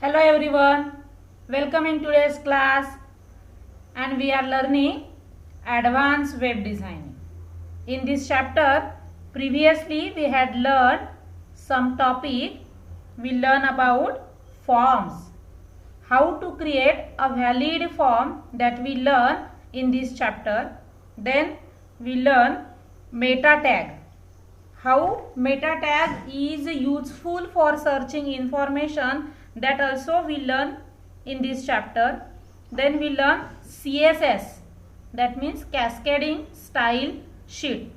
Hello everyone, welcome in today's class and we are learning advanced web designing. In this chapter, previously we had learned some topic. We learn about forms, how to create a valid form that we learn in this chapter. Then we learn meta tag. How meta tag is useful for searching information, that also we learn in this chapter. Then we learn CSS, that means cascading style sheet.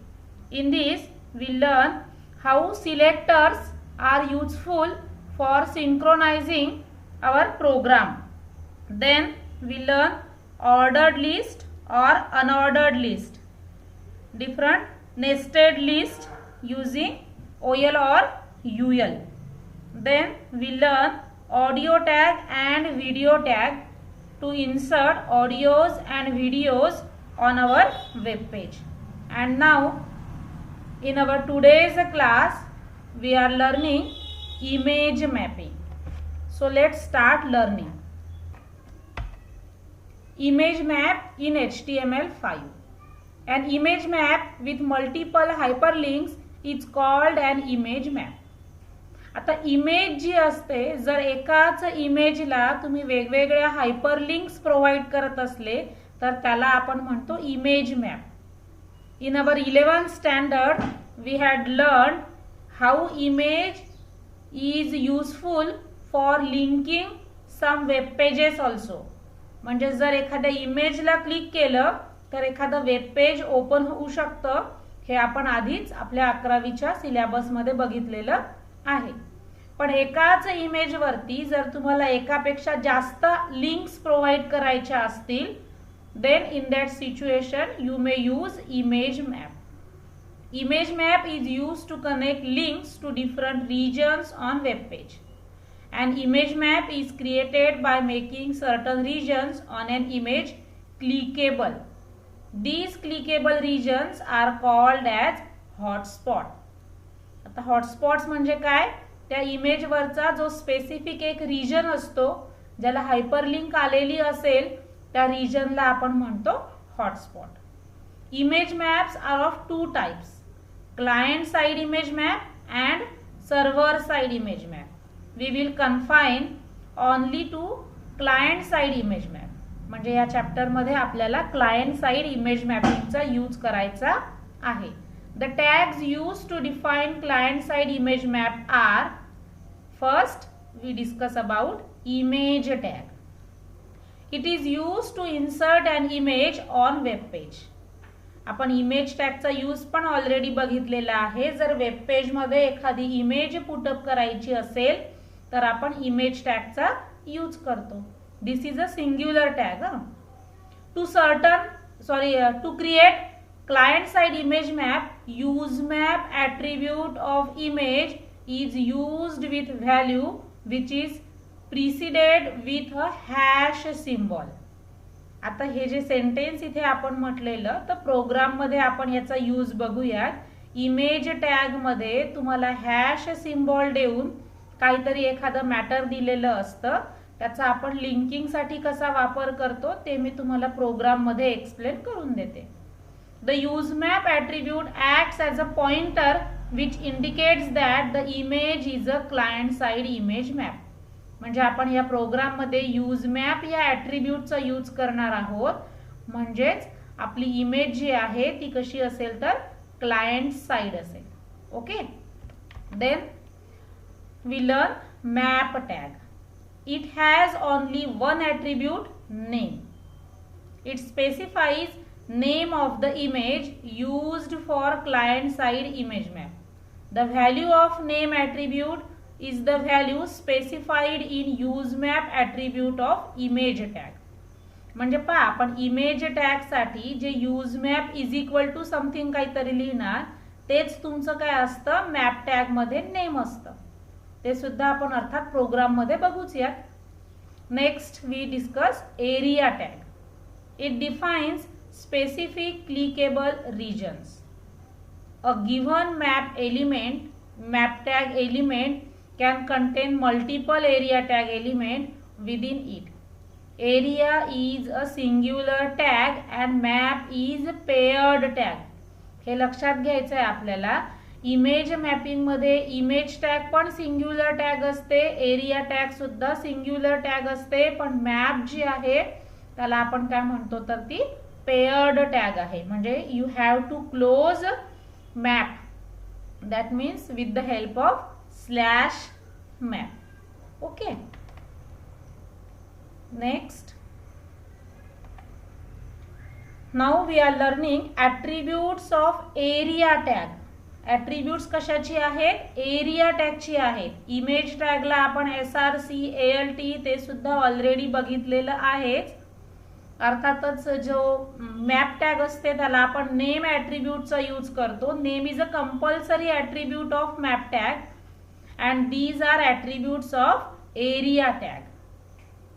In this we learn how selectors are useful for synchronizing our program. Then we learn ordered list or unordered list, different nested list using OL or UL. Then we learn audio tag and video tag to insert audios and videos on our web page. And now in our today's class we are learning image mapping. So let's start learning. Image map in HTML5. An image map with multiple hyperlinks is called an image map. आता image जी असते, जर एकाच इमेजला तुम्ही वेगवेगळ्या हायपरलिंक्स provide करत असले तर त्याला आपण म्हणतो image map. In our 11th standard we had learn how image is useful for linking some web pages also. म्हणजे जर एखाद्या इमेजला क्लिक केलं तर एखादं वेब पेज ओपन होऊ शकतं. हे आपण आधीच आपल्या 11वीच्या सिलेबसमध्ये बघितलेलं आहे. पण एकाच इमेज वरती जर तुम्हाला एकापेक्षा जास्त लिंक्स प्रोव्हाइड करायच्या असतील, then in that situation you may use image map. Image map is used to connect links to different regions on web page. An image map is created by making certain regions on an image clickable. These clickable regions are called as hotspot. आता hotspots म्हणजे काय? त्या image वरचा जो specific एक region असतो ज्याला hyperlink आलेली असेल त्या रिजनला आपण म्हणतो hotspot. Image maps are of two types, client side image map and server side image map. We will confine only to client side image map. म्हणजे या चॅप्टर मध्ये आपल्याला क्लायंट साइड इमेज मॅपिंगचा यूज करायचा आहे. The tags used to define client side image map are, first we discuss about image tag. It is used to insert an image on web page. आपण image टॅगचा use पण already बघितलेला आहे. जर web page मध्ये एखादी image put up करायची असेल तर आपण इमेज टॅगचा यूज करतो. This is a singular tag. To create client side image map, use map attribute of image is used with value which is preceded with a hash symbol. आता हे जे sentence इथे आपण म्हटलेलं तर प्रोग्राम मध्ये आपण याचा यूज बघूयात. इमेज टॅग मध्ये तुम्हाला हॅश सिम्बॉल देऊन काहीतरी एखादं मॅटर दिलेलं असतं, त्याचा आपण लिंकिंग साठी कसा वापर करतो ते मी तुम्हाला प्रोग्राम मध्ये एक्सप्लेन करून देते. The useMap attribute acts as a pointer which indicates that the image is a client-side image map. म्हणजे आपण या प्रोग्राम मध्ये useMap या ॲट्रिब्यूटचा यूज करणार आहोत. म्हणजेच आपली इमेज जी आहे ती कशी असेल तर क्लायंट साइड असेल. Okay. Then we learn map tag. It has only one attribute, name. It specifies name of the image used for client side image map. The value of name attribute is the value specified in useMap attribute of image tag. म्हणजे पहा आपण image tag साठी जे useMap is equal to something काहीतरी लिहिणार तेच तुमचं काय असतं मॅप टॅग मध्ये नेम असतं. ते सुद्धा आपण अर्थात प्रोग्राम मध्ये बघूच यात. Next we discuss area tag. It defines specific clickable regions. A given map tag element can contain multiple area tag element within it. Area is a singular tag and map is a paired tag. हे लक्षात घ्यायचं आहे आपल्याला. Image mapping मध्ये image tag पण singular tag असते, area tag सुद्धा singular tag असते, पण मॅप जी आहे त्याला आपण काय म्हणतो तर ती पेयर्ड टॅग आहे. म्हणजे you have to close map, that means with the help of slash map. Okay, next now we are learning attributes of area tag. Attributes कशाची आहेत? एरिया टॅगची आहेत. इमेज टॅगला आपण SRC ALT ते सुद्धा ऑलरेडी बघितलेलं आहेच. अर्थातच जो मॅप टॅग असते त्याला आपण नेम ॲट्रिब्यूटचा यूज करतो. Name is a compulsory attribute of map tag and these are attributes of area tag.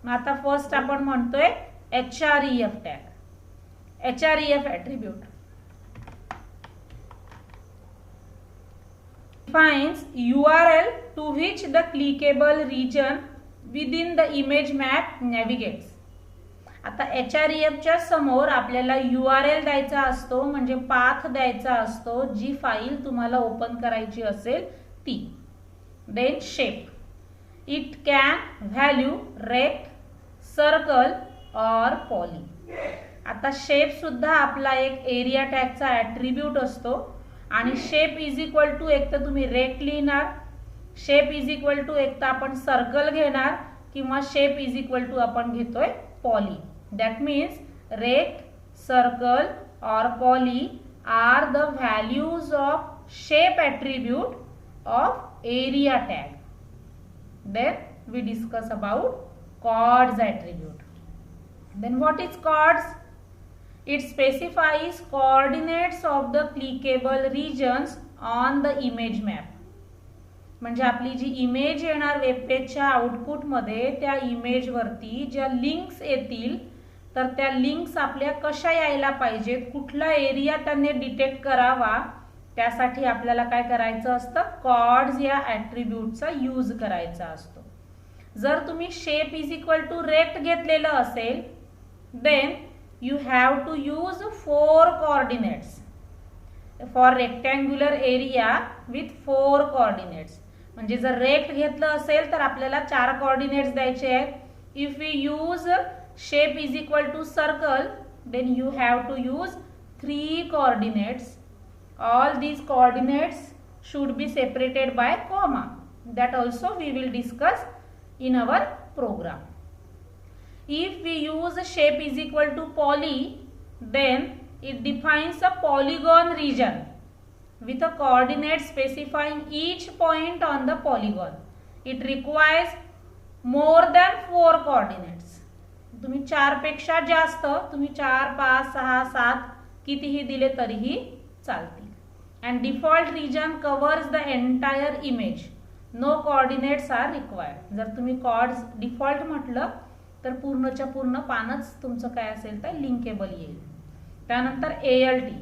आता फर्स्ट आपण म्हणतोय HREF tag. HREF attribute defines URL to which the clickable region within the image map navigates. आता HREF च्या समोर आपल्याला URL द्यायचा असतो, म्हणजे पाथ द्यायचा असतो जी फाईल तुम्हाला ओपन करायची असेल ती. Then shape, it can value rect, circle और पॉली. आता शेप सुद्धा आपला एक एरिया टॅगचा ॲट्रिब्यूट असतो आणि शेप इज इक्वल टू एक तर तुम्ही रेक्ट लिहिणार, शेप इज इक्वल टू एक तर आपण सर्कल घेणार किंवा शेप इज इक्वल टू आपण घेतोय poly. That means rect, circle और poly are the values of shape attribute of area tag. Then we discuss about chords attribute. Then what is chords? It specifies coordinates of the clickable regions on the image map. म्हणजे आपली जी image येणार web पेजच्या output मध्ये त्या image वरती ज्या links येतील तर त्या लिंक्स आपल्या कशा यायला पाहिजेत, कुठला एरिया त्यांनी डिटेक्ट करावा, त्यासाठी आपल्याला काय करायचं असतं? कॉर्ड्स या ॲट्रिब्यूटचा यूज करायचा असतो. जर तुम्ही shape is equal to rect घेतलेलं असेल then you have to use 4 coordinates for rectangular area with 4 coordinates. म्हणजे जर रेक्ट घेतलं असेल तर आपल्याला 4 कोऑर्डिनेट्स द्यायचे आहेत. If we use shape is equal to circle then you have to use 3 coordinates. All these coordinates should be separated by comma. That also we will discuss in our program. If we use shape is equal to poly, then it defines a polygon region with a coordinate specifying each point on the polygon. It requires more than 4 coordinates. तुम्ही 4 पेक्षा जास्त, तुम्ही 4, 5, 6, 7 कितीही दिले तरीही चालतील. And default region covers the entire image. No coordinates are required. जर तुम्ही कॉर्ड्स डिफॉल्ट म्हटलं तर पूर्णच्या पूर्ण पानच तुमचं काय असेल तर लिंकेबल येईल. त्यानंतर ALT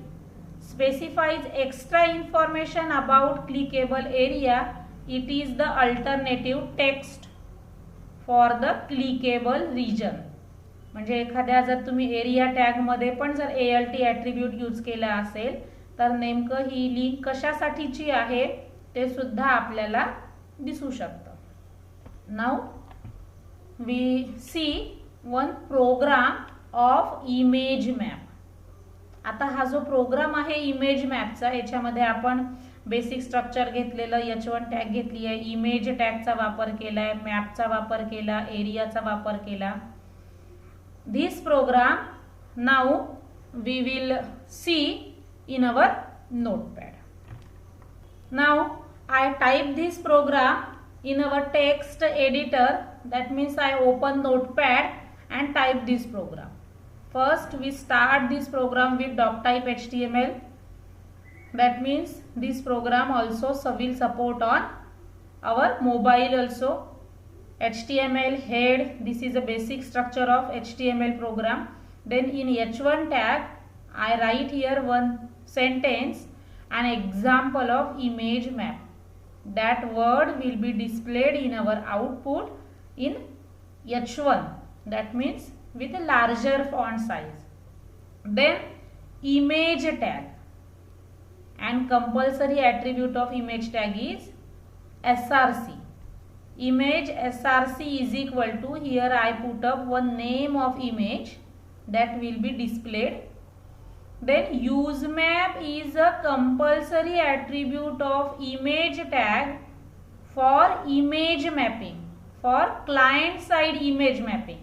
specifies extra information about clickable area. It is the alternative text for the clickable region. म्हणजे एखाद्या जर तुम्ही एरिया टॅग मध्ये पण जर ALT ॲट्रिब्यूट यूज केला असेल तर नेमकं ही लिंक कशासाठीची आहे ते सुद्धा आपल्याला दिसू शकतं. Now we see one program of image map. आता हा जो प्रोग्राम आहे इमेज मॅपचा याच्यामध्ये आपण बेसिक स्ट्रक्चर घेतलेलं, H1 टॅग घेतली आहे, इमेज टॅगचा वापर केलाय, मॅपचा वापर केला, एरियाचा वापर केला. This program now we will see in our notepad. Now I type this program in our text editor. That means I open notepad and type this program. First we start this program with doctype HTML. That means this program also will support on our mobile also. HTML head, this is a basic structure of HTML program. Then in H1 tag I write here one sentence, an example of image map. that word will be displayed in our output in H1, that means with a larger font size. Then image tag, and compulsory attribute of image tag is src. Image src is equal to, here I put up one name of image that will be displayed. Then usemap is a compulsory attribute of image tag for image mapping, for client side image mapping.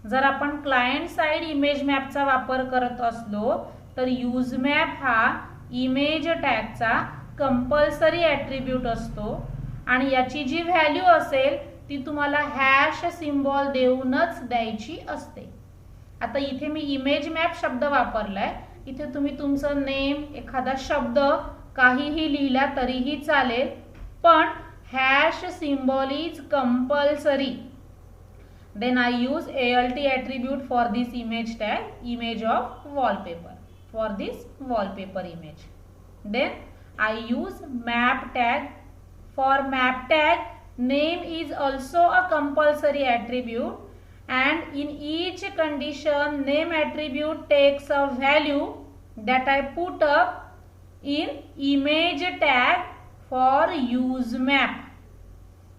जर आपण client side image मॅपचा वापर करत असलो तर usemap हा image टॅगचा compulsory attribute असतो आणि याची जी व्हॅल्यू असेल ती तुम्हाला हॅश सिम्बॉल देऊनच द्यायची असते. आता इथे मी इमेज मॅप शब्द वापरलाय, इथे तुम्ही तुमचं नेम, एखादा शब्द काहीही लिहिला तरीही चालेल, पण hash symbol is compulsory. Then I use ALT attribute for this image tag, image of wallpaper, for this wallpaper image. Then I use map tag. For map tag, name is also a compulsory attribute, and in each condition name attribute takes a value that I put up in image tag for usemap.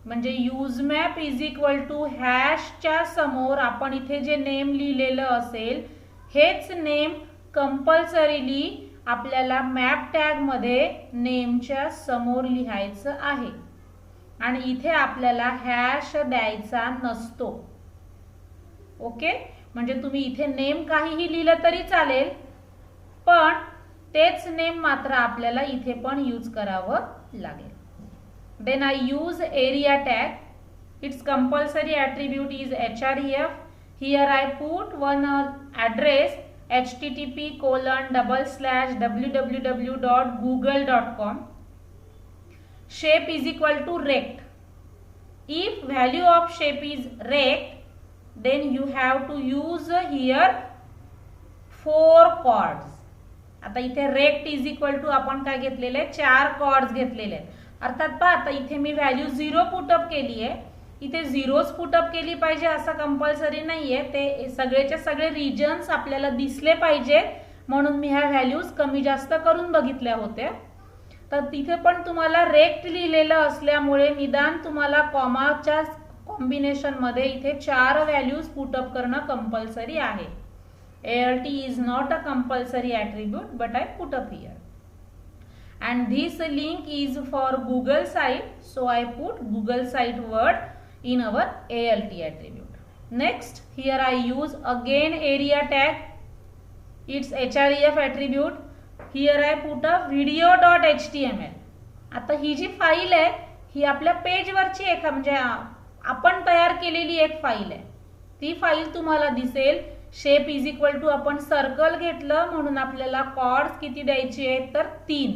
म्हणजे usemap is equal to हॅशच्या समोर आपण इथे जे name लिहिलेलं असेल हेच name compulsorily आपल्याला map tag मध्ये नेमच्या समोर लिहायचं आहे आणि इथे आपल्याला हॅश द्यायचा नसतो. ओके, म्हणजे तुम्ही इथे नेम काहीही लिहिलं तरी चालेल, पण तेच नेम मात्र आपल्याला इथे पण यूज करावं लागेल. Then I use area tag. Its compulsory attribute is href. Here I put one address http://www.google.com. Shape is equal to rect. If value of shape is rect, then you have to use here 4 chords. आता इथे rect is equal to आपण काय घेतलेले, 4 chords घेतलेले. अर्थात पहा, आता इथे मी व्हॅल्यू 0 पुटअप केली आहे, इथे 0च पुटअप केली पाहिजे असं कंपल्सरी नाहीये. ते सगळेच्या सगळे रिजन्स आपल्याला दिसले पाहिजे म्हणून मी ह्या व्हॅल्यूज कमी जास्त करून बघितल्या होत्या. तर तिथे पण तुम्हाला रेक्ट लिहिलेलं असल्यामुळे निदान तुम्हाला कॉमाच्या कॉम्बिनेशन मध्ये इथे 4 व्हॅल्यूज पुटअप करणं कंपल्सरी आहे. ALT is not a compulsory attribute, but I put up here. And this link is for Google site, so I put Google site word in our ALT attribute. Next, here I use again area tag, its href attribute. Here I put a video.html. आता ही जी file आहे ही आपल्या page वरची एक म्हणजे आपण तयार केलेली एक फाईल आहे. ती फाईल तुम्हाला दिसेल. शेप इज इक्वल टू आपण सर्कल घेतलं म्हणून आपल्याला कॉर्ड्स किती द्यायची आहेत तर 3.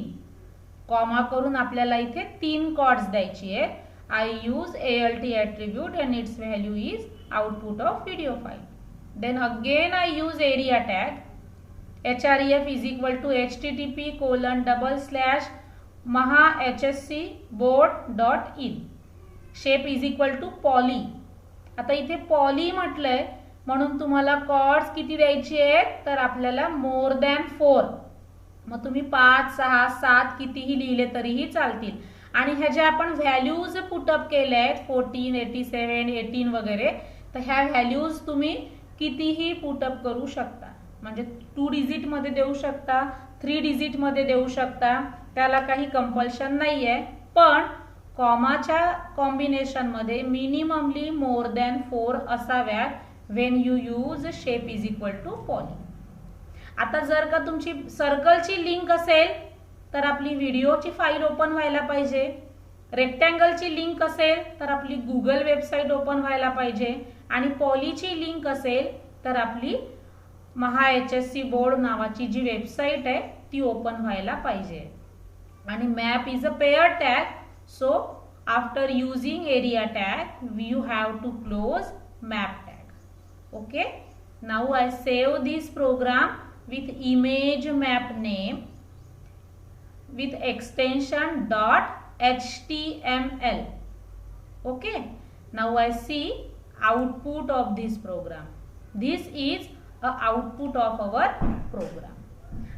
कॉमा करून आपल्याला इथे 3 कॉर्ड्स द्यायची आहे. I use ALT attribute and its value is output of video file. Then again I use area tag. href is equal to http://mahahscboard.in. Shape is equal to poly. आता इथे poly म्हटलंय म्हणून तुम्हाला कॉर्ड्स किती द्यायची आहेत तर आपल्याला मोर दॅन 4. मग तुम्ही 5, 6, 7 कितीही लिहिले तरीही चालतील. आणि ह्या ज्या आपण व्हॅल्यूज पुटअप केल्या आहेत 14, 87, 18 वगैरे, तर ह्या व्हॅल्यूज तुम्ही कितीही पुटअप करू शकता. म्हणजे 2 डिजिट मध्ये देऊ शकता, 3 डिजिट मध्ये देऊ शकता, त्याला काही कंपल्शन नाहीये. पण कॉमाच्या कॉम्बिनेशन मध्ये मिनिममली मोर दॅन 4 असाव्यात when you use shape is equal to poly. आता जर का तुमची सर्कलची लिंक असेल तर आपली व्हिडिओची फाईल ओपन व्हायला पाहिजे. रेक्टँगलची लिंक असेल तर आपली गुगल वेबसाईट ओपन व्हायला पाहिजे. आणि पॉलीची लिंक असेल तर आपली महाHSC बोर्ड नावाची जी वेबसाईट आहे ती ओपन व्हायला पाहिजे. आणि map is a pair tag, so after using area tag you have to close map tag. Okay, now I save this program with image map name with extension HTML. Okay, now I see output of this program. This is a output of our program.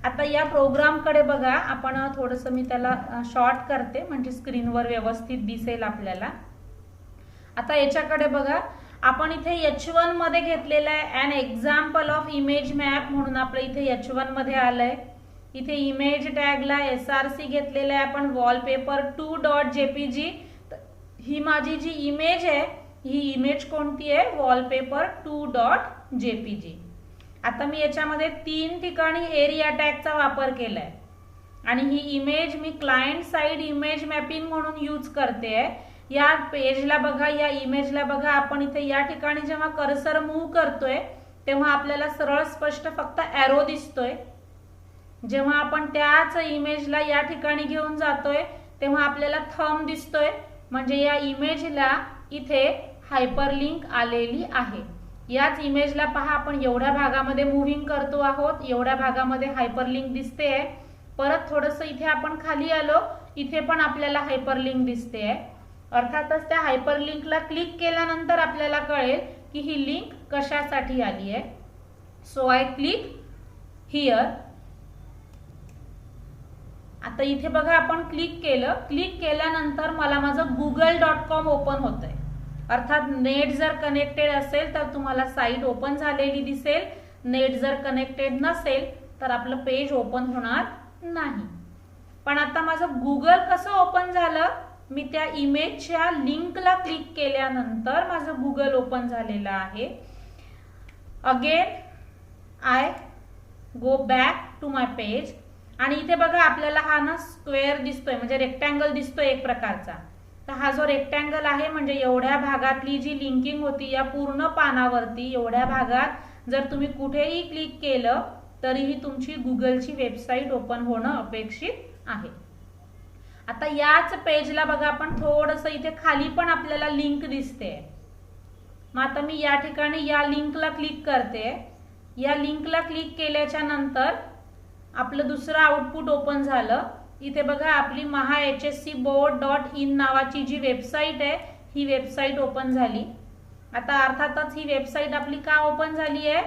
आता या programme कडे बघा, आपण थोडंसं मी त्याला short करते म्हणजे स्क्रीनवर व्यवस्थित दिसेल आपल्याला. आता याच्याकडे बघा, आपण इथे H1 मध्ये घेतलेला आहे an example of image map म्हणून आपलं इथे H1 मध्ये आलंय. इथे इमेज टॅगला SRC घेतलेला आहे आपण वॉलपेपर 2.jpg. ही माझी जी इमेज आहे ही इमेज कोणती आहे, वॉलपेपर 2.jpg. आता मी याच्यामध्ये 3 ठिकाणी एरिया टॅगचा वापर केलाय आणि ही इमेज मी क्लायंट साइड इमेज मॅपिंग म्हणून यूज करते आहे. या पेजला बघा, या इमेजला बघा, आपण इथे या ठिकाणी जेव्हा कर्सर मूव्ह करतोय तेव्हा आपल्याला सरळ स्पष्ट फक्त एरो दिसतोय. जेव्हा आपण त्याच इमेजला या ठिकाणी घेऊन जातोय तेव्हा आपल्याला थंब दिसतोय, म्हणजे या इमेजला इथे हायपरलिंक आलेली आहे. याच इमेजला पहा, आपण एवढ्या भागामध्ये मूव्हिंग करतो आहोत, एवढ्या भागामध्ये हायपरलिंक दिसते आहे. परत थोडंसं इथे आपण खाली आलो, इथे पण आपल्याला हायपरलिंक दिसते आहे. अर्थातच त्या हायपरलिंकला क्लिक केल्यानंतर आपल्याला कळेल की ही लिंक कशासाठी आली आहे. So I click here. आता इथे बघा, आपण क्लिक केलं, क्लिक केल्यानंतर मला माझं google.com ओपन होतंय. अर्थात नेट जर कनेक्टेड असेल तर तुम्हाला साईट ओपन झालेली दिसेल, नेट जर कनेक्टेड नसेल तर आपलं पेज ओपन होणार नाही. पण आता माझं गुगल कसं ओपन झालं, मी त्या इमेजच्या लिंकला क्लिक केल्यानंतर माझं गुगल ओपन झालेलं आहे. Again I go back to my page आणि इथे बघा आपल्याला हा ना स्क्वेअर दिसतोय, म्हणजे रेक्टँगल दिसतोय एक प्रकारचा. तर हा जो रेक्टँगल आहे म्हणजे एवढ्या भागातली जी लिंकिंग होती या पूर्ण पानावरती, एवढ्या भागात जर तुम्ही कुठेही क्लिक केलं तरीही तुमची गुगलची वेबसाईट ओपन होणं अपेक्षित आहे. आता याच पेजला बघा, आपण थोडंसं इथे खाली पण आपल्याला लिंक दिसते. मग आता मी या ठिकाणी या लिंकला क्लिक करते. या लिंकला क्लिक केल्याच्या नंतर आपलं दुसरं आउटपुट ओपन झालं. इथे बघा आपली mahachscboard.in नावाची जी वेबसाईट आहे ही वेबसाईट ओपन झाली. आता अर्थातच ही वेबसाईट आपली का ओपन झाली आहे,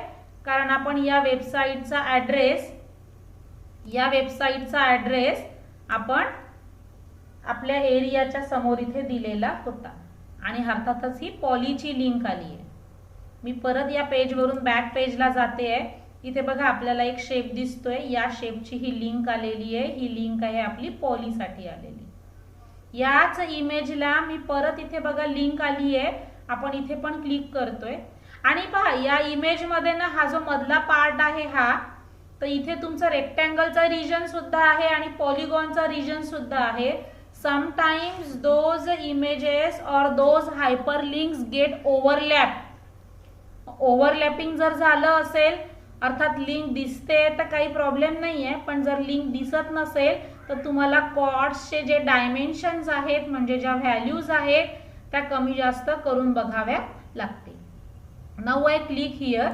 कारण आपण या वेबसाईटचा ॲड्रेस आपण आपल्या एरियाच्या समोर इथे दिलेला होता आणि अर्थातच ही पॉलीची लिंक आली आहे. मी परत या पेजवरून बॅक पेजला जाते आहे. इथे बघा आपल्याला एक शेप दिसतोय, या शेपची ही लिंक आलेली आहे. ही लिंक आहे आपली पॉलीसाठी आलेली. याच इमेजला मी परत इथे बघा लिंक आली आहे, आपण इथे पण क्लिक करतोय आणि पहा या इमेज मध्ये ना हा जो मधला पार्ट आहे हा, तर इथे तुमचा रेक्टँगलचा रिजन सुद्धा आहे आणि पॉलिगॉनचा रिजन सुद्धा आहे. समटाइम्स दोज इमेजेस और दोज हायपरलिंक्स गेट ओव्हरलॅप. ओव्हरलॅपिंग जर झालं असेल, अर्थात लिंक दिसते तर काही प्रॉब्लेम नाहीये, पण जर लिंक दिसत नसेल तर तुम्हाला कॉर्ड्सचे जे डायमेन्शन्स आहेत म्हणजे ज्या व्हॅल्यूज आहेत त्या कमी जास्त करून बघाव्या लागतील. Now I click here.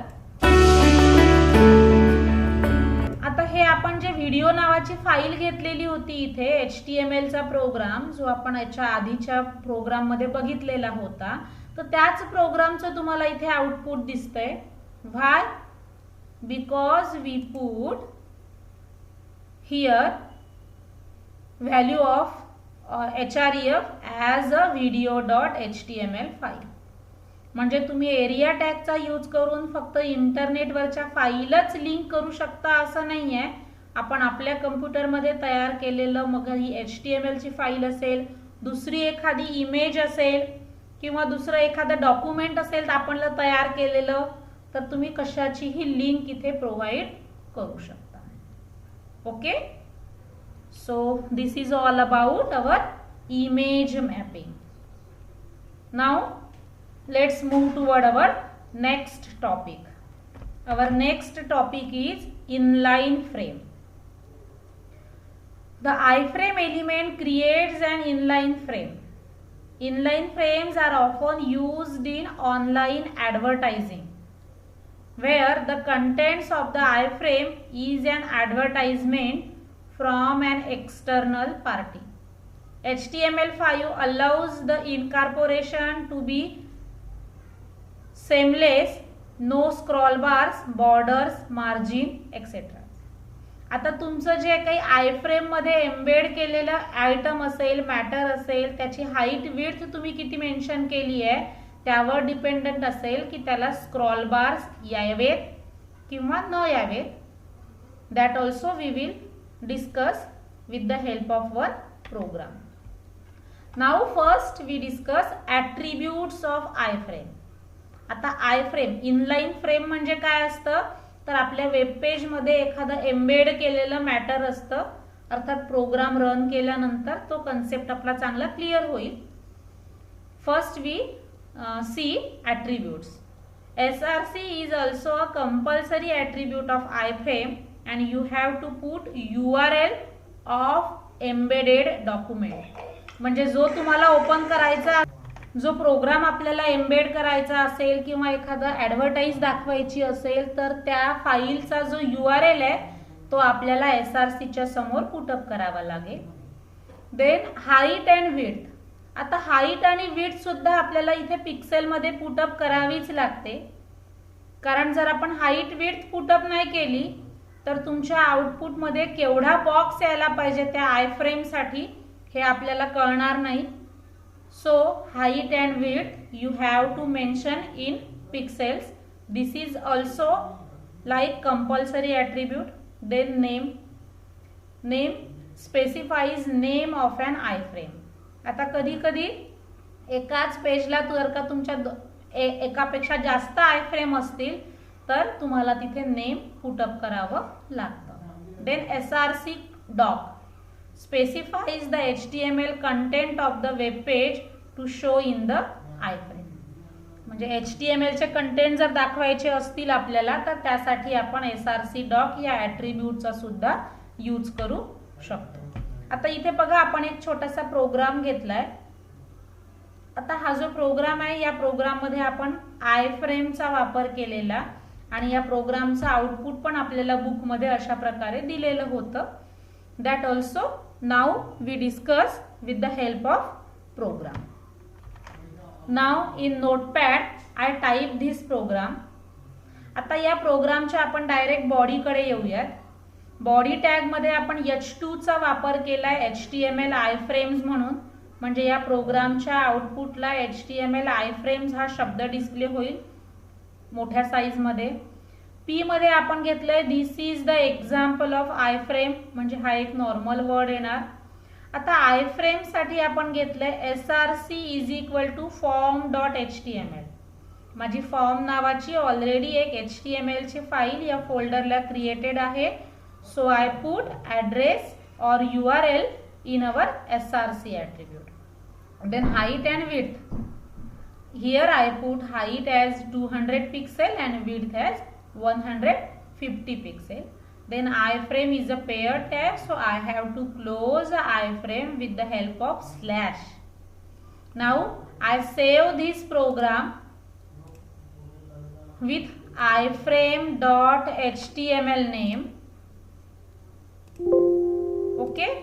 आता हे आपण जे व्हिडिओ नावाची फाईल घेतलेली होती इथे HTML चा प्रोग्राम जो आपण याच्या आधीच्या प्रोग्राम मध्ये बघितलेला होता, तर त्याच प्रोग्रामचं तुम्हाला इथे आउटपुट दिसतंय. व्हाय? Because we put here value of href as a video.html file. म्हणजे तुम्ही एरिया टॅगचा यूज करून फक्त इंटरनेटवरच्या फाईलच लिंक करू शकता असं नाहीये. आपण आपल्या कम्प्युटरमध्ये तयार केलेलं, मग ही HTML ची फाईल असेल, दुसरी एखादी इमेज असेल किंवा दुसरं एखादं डॉक्युमेंट असेल तर आपण तयार केलेलं, तर तुम्ही कशाचीही लिंक इथे प्रोव्हाइड करू शकता. Okay, so this is all about our image mapping. Now let's move toward our next topic. Our next topic is inline frame. The iframe element creates an inline frame. Inline frames are often used in online advertising, where the contents of the iframe is an advertisement from an external party. HTML5 allows the incorporation to be seamless, no scroll bars, borders, margin, etc. आता तुमचं जे काही आयफ्रेम मध्ये embed केलेलं item असेल, matter असेल, त्याची height width तुम्ही किती मेन्शन केली आहे त्यावर डिपेंडंट असेल की त्याला स्क्रॉल बार्स यावेत किंवा न यावेत. That also we will discuss with the help of one program. Now first we discuss attributes of iframe. आता आयफ्रेम इनलाईन फ्रेम म्हणजे काय असतं तर आपल्या वेब पेज मध्ये एखादं एम्बेड केलेलं मॅटर असतं, अर्थात प्रोग्राम रन केल्यानंतर तो कन्सेप्ट आपला चांगला क्लिअर होईल. First we see attributes. SRC is also a compulsory attribute of iframe and you have to put URL of embedded document. म्हणजे जो तुम्हाला ओपन करायचा, जो प्रोग्राम आपल्याला एम्बेड करायचा असेल किंवा एखादा ॲडव्हर्टाइज दाखवायची असेल तर त्या फाईलचा जो URL आहे तो आपल्याला SRCच्या समोर पुटअप करावा लागेल. Then height and width. आता हाईट आणि विड्थ सुद्धा आपल्याला इथे पिक्सेल मध्ये पुटअप करावीच लागते, कारण जर आपण हाईट विड्थ पुटअप नाही केली तर तुमच्या आउटपुट मध्ये केवढा बॉक्स यायला पाहिजे त्या आयफ्रेम साठी हे आपल्याला कळणार नाही. So height and width you have to mention in pixels. This is also like compulsory attribute. Then name. Name specifies name of an iframe. आता कधी कधी एकाच पेजला जर का तुमच्या एकापेक्षा जास्त आयफ्रेम असतील तर तुम्हाला तिथे नेम पुटअप करावं लागतं. Then SRC doc specifies the HTML content of the web page to show in the iframe. म्हणजे HTML चे कंटेंट जर दाखवायचे असतील आपल्याला तर त्यासाठी आपण SRC डॉक या ॲट्रिब्यूटचा सुद्धा यूज करू शकतो. आता इथे बघा आपण एक छोटासा प्रोग्राम घेतलाय. आता हा जो प्रोग्राम आहे या प्रोग्राम मध्ये आपण आयफ्रेमचा वापर केलेला आणि या प्रोग्रामचा आउटपुट पण आपल्याला बुक मध्ये अशा प्रकारे दिलेलं होतं. That also now we discuss with the help of program. Now in notepad I type this program. आता या प्रोग्रामच्या आपण डायरेक्ट बॉडीकडे येऊयात. बॉडी टॅग मध्ये आपण H2 चा वापर केलाय HTML आयफ्रेम्स म्हणून. म्हणजे या प्रोग्रामच्या आउटपुटला HTML आयफ्रेम्स हा शब्द डिस्प्ले होईल मोठ्या साईज मध्ये. P मध्ये आपण घेतलंय दिस इज द एक्झाम्पल ऑफ आयफ्रेम, म्हणजे हा एक नॉर्मल वर्ड येणार. आता आयफ्रेम साठी आपण घेतलंय SRC is equal to form.html. माझी फॉर्म नावाची ऑलरेडी एक HTML ची फाईल या फोल्डरला क्रिएटेड आहे. So I put address or URL in our SRC attribute. Then height and width. Here I put height as 200 pixel and width as 150 pixel. Then iframe is a pair tag, so I have to close the iframe with the help of slash. Now I save this program with iframe.html name. Okay,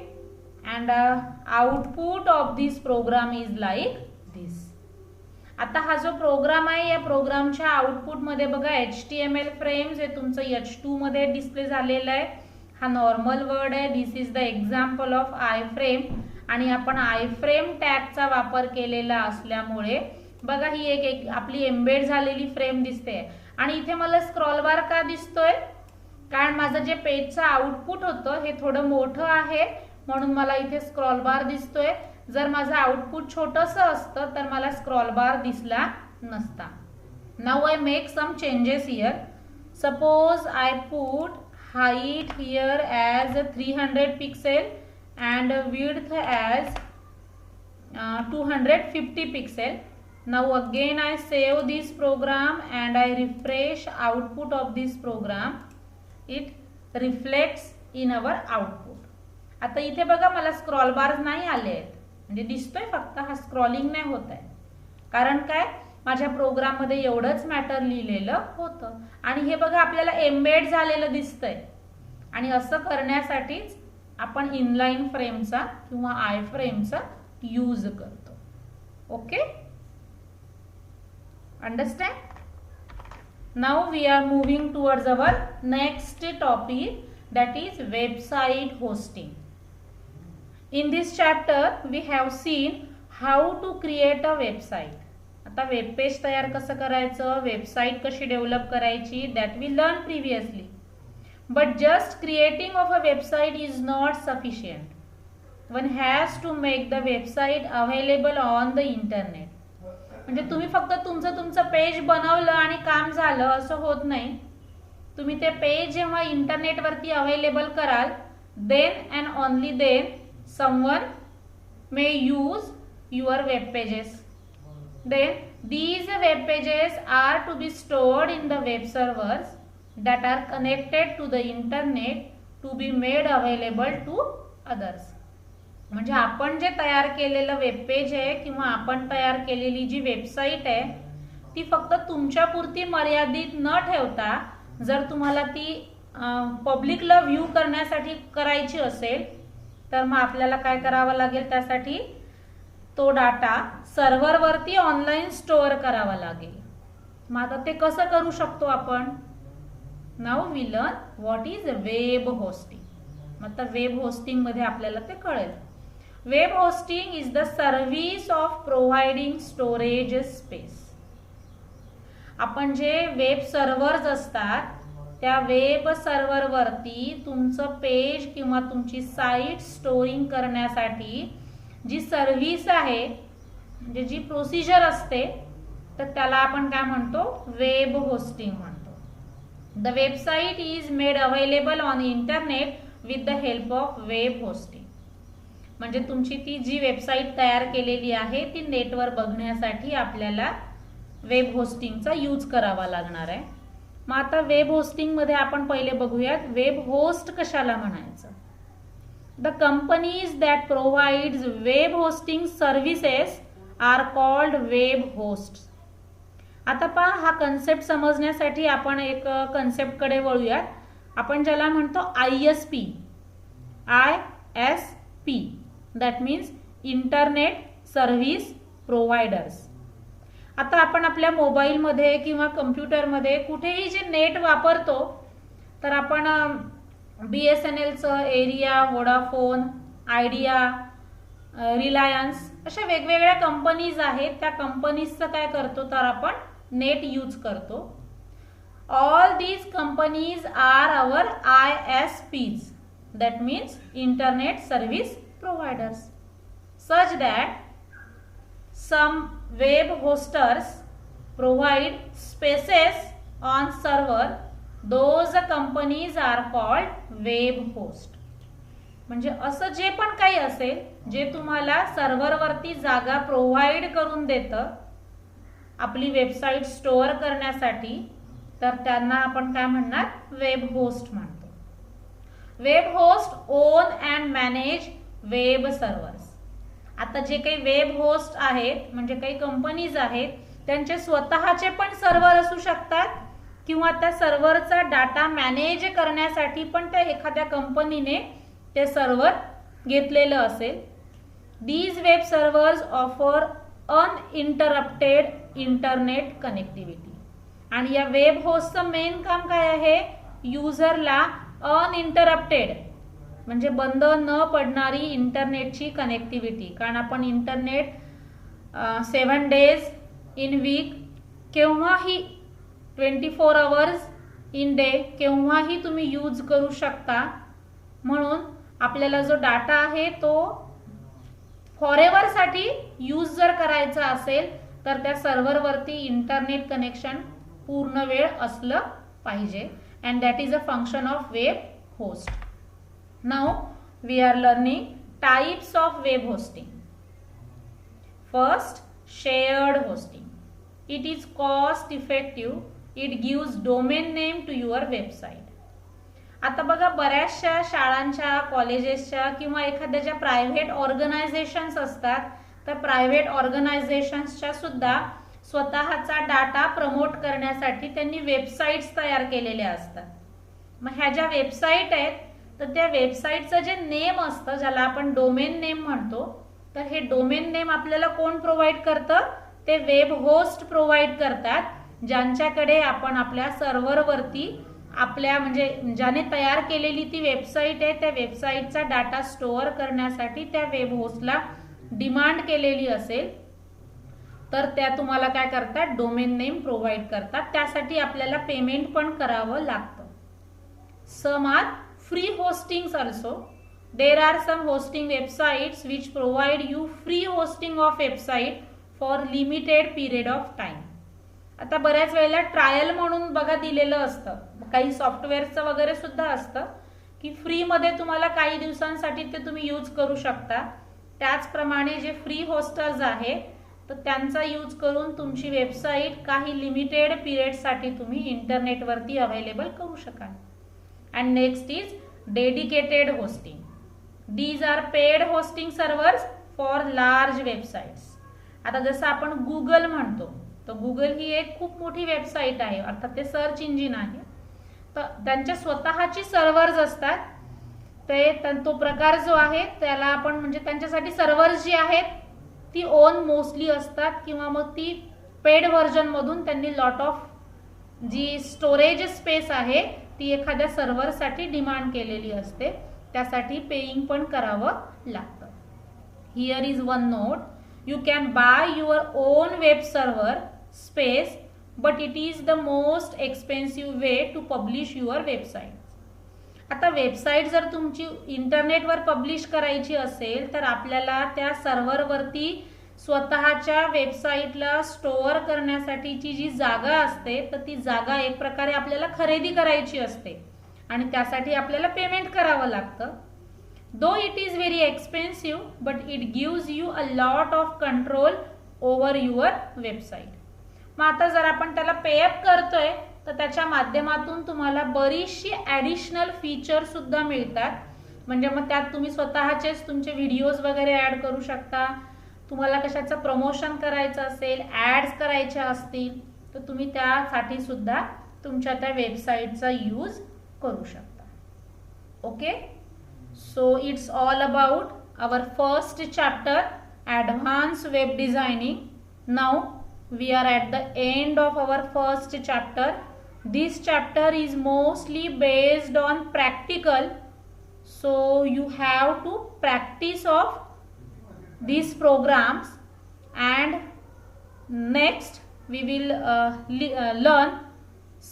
and output of this program is like this. आता हा जो programme आहे या प्रोग्रामच्या output मध्ये बघा HTML frames हे तुमचं H2 मध्ये डिस्प्ले झालेलं आहे. हा नॉर्मल वर्ड आहे. दिस इज द एक्झाम्पल ऑफ आयफ्रेम आणि आपण आयफ्रेम टॅगचा वापर केलेला असल्यामुळे बघा ही एक आपली एम्बेड झालेली फ्रेम दिसते. आणि इथे मला स्क्रॉल बार का दिसतोय, कारण माझं जे पेजचं आउटपुट होतं हे थोडं मोठं आहे म्हणून मला इथे स्क्रॉल बार दिसतोय. जर माझं आउटपुट छोटंसं असतं तर मला स्क्रॉल बार दिसला नसता. Now I make some changes here. Suppose I put height here as 300 pixel and width as 250 pixel. Now again I save this program and I refresh output of this program. It reflects in our output. आता इथे बघा मला scroll बार नाही आले आहेत, म्हणजे दिसतोय फक्त हा स्क्रॉलिंग नाही होत आहे. कारण काय, माझ्या प्रोग्राम मध्ये एवढंच मॅटर लिहिलेलं होतं आणि हे बघा आपल्याला एम्बेड झालेलं दिसतंय. आणि असं करण्यासाठीच आपण इनलाईन फ्रेमचा किंवा आय फ्रेमचा यूज करतो. Okay, understand. Now we are moving towards our next topic, that is website hosting. In this chapter we have seen how to create a website. आता वेब पेज तयार कसं करायचं, वेबसाईट कशी develop करायची, that we learned previously. But just creating of a website is not sufficient. One has to make the website available on the internet. म्हणजे तुम्ही फक्त तुमचं पेज बनवलं आणि काम झालं असं होत नाही. तुम्ही ते पेज जेव्हा इंटरनेटवरती अवेलेबल कराल, then and only then someone may use your web pages. Then these web pages are to be stored in the web servers that are connected to the internet to be made available to others. म्हणजे आपण जे तयार केलेलं web page आहे किंवा आपण तयार केलेली जी वेबसाईट आहे ती फक्त तुमच्यापुरती मर्यादित न ठेवता जर तुम्हाला ती पब्लिकला व्ह्यू करण्यासाठी करायची असेल तर मग आपल्याला काय करावं लागेल, त्यासाठी तो डाटा सर्व्हरवरती ऑनलाईन स्टोअर करावा लागेल. मग आता ते कसं करू शकतो आपण. Now we learn what is web hosting. मग आता वेब होस्टिंग मध्ये आपल्याला ते कळेल. Web hosting is the service of providing storage space. आपण जे वेब सर्व्हर्स असतात त्या वेब सर्व्हर वरती तुमचं पेज किंवा तुमची साईट स्टोरिंग करण्यासाठी जी सर्व्हिस आहे, म्हणजे जी प्रोसिजर असते, तर त्याला आपण काय म्हणतो, वेब होस्टिंग म्हणतो. The website is made available on internet with the help of web hosting. म्हणजे तुमची ती जी वेबसाईट तयार केलेली आहे ती नेटवर बघण्यासाठी आपल्याला वेब होस्टिंगचा यूज करावा लागणार आहे. मग आता वेब होस्टिंग मध्ये आपण पहिले बघूयात वेब होस्ट कशाला म्हणायचं. The companies that provides web hosting services are called web host. आता पहा, हा कन्सेप्ट समजण्यासाठी आपण एक कन्सेप्ट कडे वळूयात. आपण ज्याला म्हणतो ISP, ISP. That means internet service providers. आता आपण आपल्या मोबाईलमध्ये किंवा कम्प्युटरमध्ये कुठेही जे नेट वापरतो तर आपण BSNLचं, एरिया, वोडाफोन, आयडिया, रिलायन्स अशा वेगवेगळ्या कंपनीज आहेत. त्या कंपनीजचं काय करतो तर आपण नेट यूज करतो. All these companies are our ISPs. That means internet service providers, such that some web hosters provide spaces on server. Those companies are called web host. म्हणजे असं जे पण काही असेल जे तुम्हाला सर्व्हरवरती जागा प्रोव्हाइड करून देतं आपली वेबसाईट स्टोअर करण्यासाठी, तर त्यांना आपण काय म्हणणार, वेब होस्ट म्हणतो. Web host on and manage web servers. आता जे काही वेब होस्ट आहेत म्हणजे काही कंपनीज आहेत त्यांचे स्वतःचे पण सर्व्हर असू शकतात किंवा त्या सर्व्हरचा डाटा मॅनेज करण्यासाठी पण त्या एखाद्या कंपनीने ते सर्व्हर घेतलेलं असेल. These web servers offer uninterrupted internet connectivity. आणि या वेब होस्टचं मेन काम काय आहे, युजरला अनइंटरप्टेड म्हणजे बंद न पडणारी इंटरनेटची कनेक्टिव्हिटी. कारण आपण इंटरनेट 7 days इन वीक केव्हाही 24 hours इन डे केव्हाही तुम्ही यूज करू शकता. म्हणून आपल्याला जो डाटा आहे तो फॉरएव्हर साठी यूज जर करायचा असेल तर त्या सर्व्हरवरती इंटरनेट कनेक्शन पूर्ण वेळ असलं पाहिजे. And that is a function of web host. Now we are learning types of web hosting. First, shared hosting. It is cost effective. It gives domain name to your website. आता बघा, बऱ्याचशा शाळांच्या, कॉलेजेसच्या किंवा एखाद्या ज्या प्रायव्हेट ऑर्गनायझेशन्स असतात तर private ऑर्गनायझेशन्सच्या सुद्धा स्वतःचा डाटा प्रमोट करण्यासाठी त्यांनी वेबसाईट्स तयार केलेल्या असतात. मग ह्या ज्या वेबसाईट आहेत तर त्या वेबसाईटचं जे नेम असतं, ज्याला आपण डोमेन नेम म्हणतो, तर हे डोमेन नेम आपल्याला कोण प्रोव्हाइड करतं? ते वेब होस्ट प्रोव्हाइड करतात, ज्यांच्याकडे आपण आपल्या सर्व्हरवरती आपल्या म्हणजे ज्याने तयार केलेली ती वेबसाईट आहे, त्या वेबसाईटचा डाटा स्टोअर करण्यासाठी त्या वेब होस्टला डिमांड केलेली असेल, तर त्या तुम्हाला काय करतात? डोमेन नेम प्रोव्हाइड करतात. त्यासाठी आपल्याला पेमेंट पण करावं लागतं. Some are free hostings also. There are some hosting websites which provide you free hosting of website for limited period of time. आता बऱ्याच वेळेला ट्रायल म्हणून बघा दिलेलं असतं, काही सॉफ्टवेअरचं वगैरे सुद्धा असतं की फ्रीमध्ये तुम्हाला काही दिवसांसाठी ते तुम्ही यूज करू शकता. त्याचप्रमाणे जे फ्री होस्टर्स आहेत तर त्यांचा यूज करून तुमची वेबसाईट काही लिमिटेड पिरियडसाठी तुम्ही इंटरनेटवरती अवेलेबल करू शकाल. And next is dedicated hosting. These are paid hosting servers for large websites. आता जसं आपण गुगल म्हणतो, तर गुगल ही एक खूप मोठी वेबसाईट आहे, अर्थात ते सर्च इंजिन आहे. तर त्यांच्या स्वतःची सर्व्हर्स असतात. ते तो प्रकार जो आहे त्याला आपण म्हणजे त्यांच्यासाठी सर्व्हर्स जी आहेत ती ओन मोस्टली असतात, किंवा मग ती पेड व्हर्जन मधून त्यांनी lot of G storage space आहे ती एखाद्या सर्व्हरसाठी डिमांड केलेली असते, त्यासाठी पेइंग पण करावं लागतं. Here is one note. You can buy your own web server space, but it is the most expensive way to publish your website. आता वेबसाईट जर तुमची इंटरनेटवर पब्लिश करायची असेल तर आपल्याला त्या सर्व्हरवरती स्वतःच्या वेबसाईटला स्टोअर करण्यासाठीची जी जागा असते तर ती जागा एक प्रकारे आपल्याला खरेदी करायची असते आणि त्यासाठी आपल्याला पेमेंट करावं लागतं. Though it is very expensive, but it gives you a lot of control over your website. मग आता जर आपण त्याला पेअप करतोय तर त्याच्या माध्यमातून तुम्हाला बरीचशी ॲडिशनल फीचर सुद्धा मिळतात. म्हणजे मग त्यात तुम्ही स्वतःचेच तुमचे व्हिडिओज वगैरे ॲड करू शकता. तुम्हाला कशाचं प्रमोशन करायचं असेल, ॲड्स करायच्या असतील तर तुम्ही त्यासाठी सुद्धा तुमच्या त्या वेबसाईटचा यूज करू शकता. Okay. So it's all about our first chapter, advanced web designing. Now we are at the end of our first chapter. This chapter is mostly based on practical, so you have to practice of these programs, and next we will learn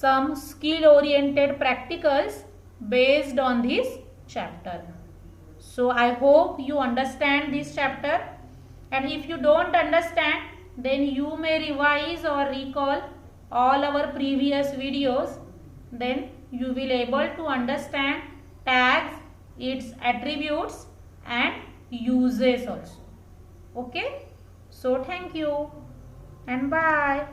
some skill oriented practicals based on this chapter. So I hope you understand this chapter, and if you don't understand then you may revise or recall all our previous videos, then you will able to understand tags, its attributes and uses also. Okay, so thank you and bye.